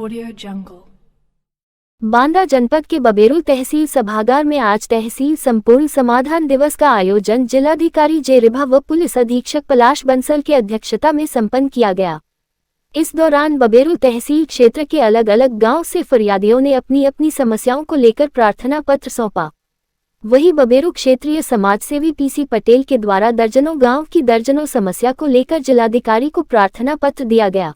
Audio Jungle। Banda जनपद के बबेरू तहसील सभागार में आज तहसील संपूर्ण समाधान दिवस का आयोजन जिलाधिकारी जे रिभा व पुलिस अधीक्षक पलाश बंसल की अध्यक्षता में संपन्न किया गया। इस दौरान बबेरू तहसील क्षेत्र के अलग अलग गांव से फरियादियों ने अपनी अपनी समस्याओं को लेकर प्रार्थना पत्र सौंपा। वहीं बबेरू क्षेत्रीय समाजसेवी पीसी पटेल के द्वारा दर्जनों गांव की दर्जनों समस्या को लेकर जिलाधिकारी को प्रार्थना पत्र दिया गया,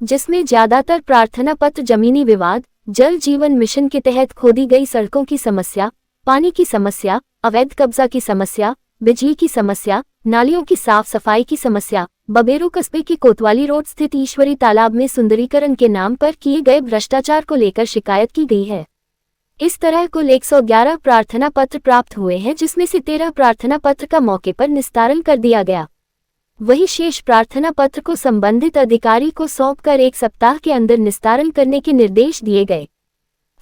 जिसमें ज्यादातर प्रार्थना पत्र जमीनी विवाद, जल जीवन मिशन के तहत खोदी गई सड़कों की समस्या, पानी की समस्या, अवैध कब्जा की समस्या, बिजली की समस्या, नालियों की साफ सफाई की समस्या, बबेरू कस्बे की कोतवाली रोड स्थित ईश्वरी तालाब में सुंदरीकरण के नाम पर किए गए भ्रष्टाचार को लेकर शिकायत की गई है। इस तरह कुल 111 प्रार्थना पत्र प्राप्त हुए हैं, जिसमें से 13 प्रार्थना पत्र का मौके पर निस्तारण कर दिया गया। वही शेष प्रार्थना पत्र को संबंधित अधिकारी को सौंपकर 1 सप्ताह के अंदर निस्तारण करने के निर्देश दिए गए।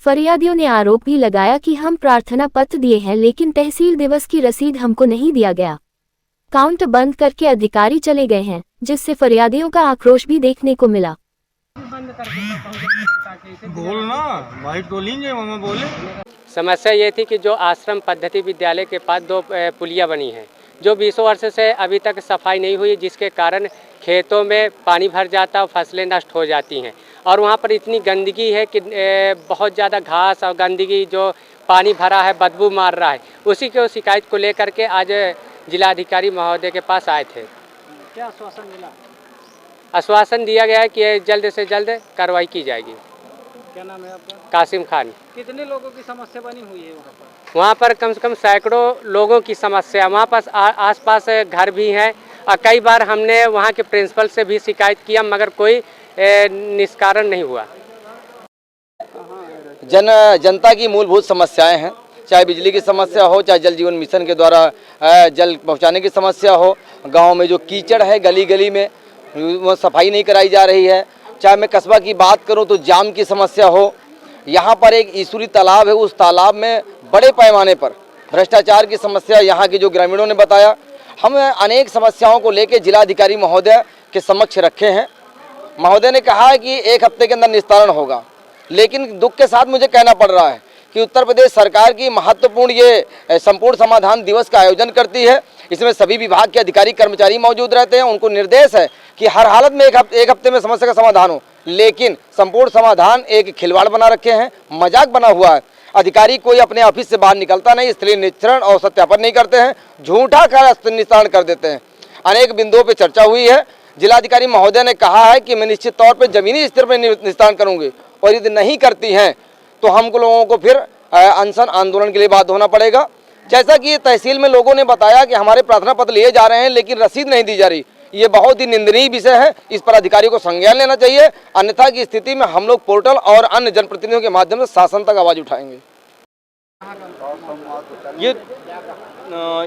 फरियादियों ने आरोप भी लगाया कि हम प्रार्थना पत्र दिए हैं लेकिन तहसील दिवस की रसीद हमको नहीं दिया गया। काउंट बंद करके अधिकारी चले गए हैं, जिससे फरियादियों का आक्रोश भी देखने को मिला। बोलना वाइट बोलेंगे मम्मा बोले। समस्या ये थी कि जो आश्रम पद्धति विद्यालय के पास 2 पुलिया बनी हैं, जो 20 वर्ष से अभी तक सफाई नहीं हुई, जिसके कारण खेतों में पानी भर जाता और फसलें नष्ट हो जाती हैं। और वहाँ पर इतनी गंदगी है कि बहुत ज़्यादा घास और गंदगी जो पानी भरा है बदबू मार रहा है। उसी के शिकायत को लेकर के आज जिलाधिकारी महोदय के पास आए थे। क्या आश्वासन मिला? आश्वासन दिया गया है कि जल्द से जल्द कार्रवाई की जाएगी। क्या नाम है आपका? कासिम खान। कितने लोगों की समस्या बनी हुई है वहाँ पर? वहाँ पर कम से कम सैकड़ों लोगों की समस्या, वहाँ पर आसपास घर भी हैं और कई बार हमने वहाँ के प्रिंसिपल से भी शिकायत किया मगर कोई निष्कारण नहीं हुआ। जनता की मूलभूत समस्याएं हैं, चाहे बिजली की समस्या हो, चाहे जल जीवन मिशन के द्वारा जल पहुँचाने की समस्या हो, गाँव में जो कीचड़ है गली गली में वो सफाई नहीं कराई जा रही है, चाहे मैं कस्बा की बात करूं तो जाम की समस्या हो। यहाँ पर एक ईश्वरी तालाब है, उस तालाब में बड़े पैमाने पर भ्रष्टाचार की समस्या यहाँ के जो ग्रामीणों ने बताया। हम अनेक समस्याओं को लेकर जिलाधिकारी महोदय के समक्ष रखे हैं। महोदय ने कहा है कि 1 हफ्ते के अंदर निस्तारण होगा, लेकिन दुख के साथ मुझे कहना पड़ रहा है कि उत्तर प्रदेश सरकार की महत्वपूर्ण ये संपूर्ण समाधान दिवस का आयोजन करती है। इसमें सभी विभाग के अधिकारी कर्मचारी मौजूद रहते हैं। उनको निर्देश है कि हर हालत में 1 हफ्ते में समस्या का समाधान हो, लेकिन संपूर्ण समाधान एक खिलवाड़ बना रखे हैं, मजाक बना हुआ है। अधिकारी कोई अपने ऑफिस से बाहर निकलता नहीं, स्थलीय निरीक्षण और सत्यापन नहीं करते हैं, झूठा निस्तारण कर देते हैं। अनेक बिंदुओं पर चर्चा हुई है। जिलाधिकारी महोदय ने कहा है कि मैं निश्चित तौर पर जमीनी स्तर पर निस्तारण करूंगी और यदि नहीं करती हैं तो हमको लोगों को फिर अनशन आंदोलन के लिए बाध्य होना पड़ेगा। जैसा कि तहसील में लोगों ने बताया कि हमारे प्रार्थना पत्र लिए जा रहे हैं लेकिन रसीद नहीं दी जा रही, ये बहुत ही निंदनीय विषय है। इस पर अधिकारियों को संज्ञान लेना चाहिए, अन्यथा की स्थिति में हम लोग पोर्टल और अन्य जनप्रतिनिधियों के माध्यम से शासन तक आवाज उठाएंगे। ये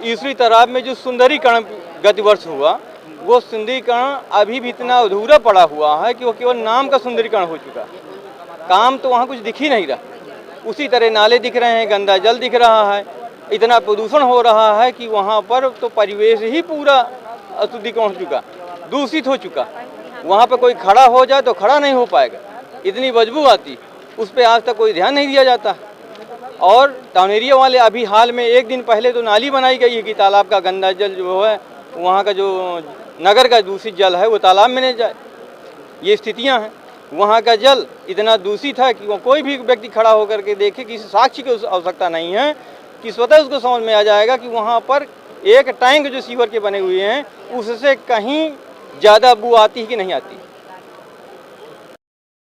ईश्वरी तालाब में जो सुंदरीकरण गत वर्ष हुआ, वो सुंदरीकरण अभी भी इतना अधूरा पड़ा हुआ है कि वो केवल नाम का सुंदरीकरण हो चुका, काम तो वहाँ कुछ दिख ही नहीं रहा। उसी तरह नाले दिख रहे हैं, गंदा जल दिख रहा है, इतना प्रदूषण हो रहा है कि वहाँ पर तो परिवेश ही पूरा अशुद्धिकरण हो चुका, दूषित हो चुका। वहाँ पर कोई खड़ा हो जाए तो खड़ा नहीं हो पाएगा, इतनी बदबू आती, उस पर आज तक कोई ध्यान नहीं दिया जाता। और टाउन एरिया वाले अभी हाल में 1 दिन पहले तो नाली बनाई गई है कि तालाब का गंदा जल जो है, वहाँ का जो नगर का दूषित जल है वो तालाब में नहीं जाए। ये स्थितियाँ हैं। वहाँ का जल इतना दूषित है कि वो कोई भी व्यक्ति खड़ा होकर के देखे, किसी साक्षी की आवश्यकता नहीं है कि स्वतः उसको समझ में आ जाएगा कि वहाँ पर एक टैंक जो सीवर के बने हुए हैं उससे कहीं ज़्यादा बू आती है कि नहीं आती।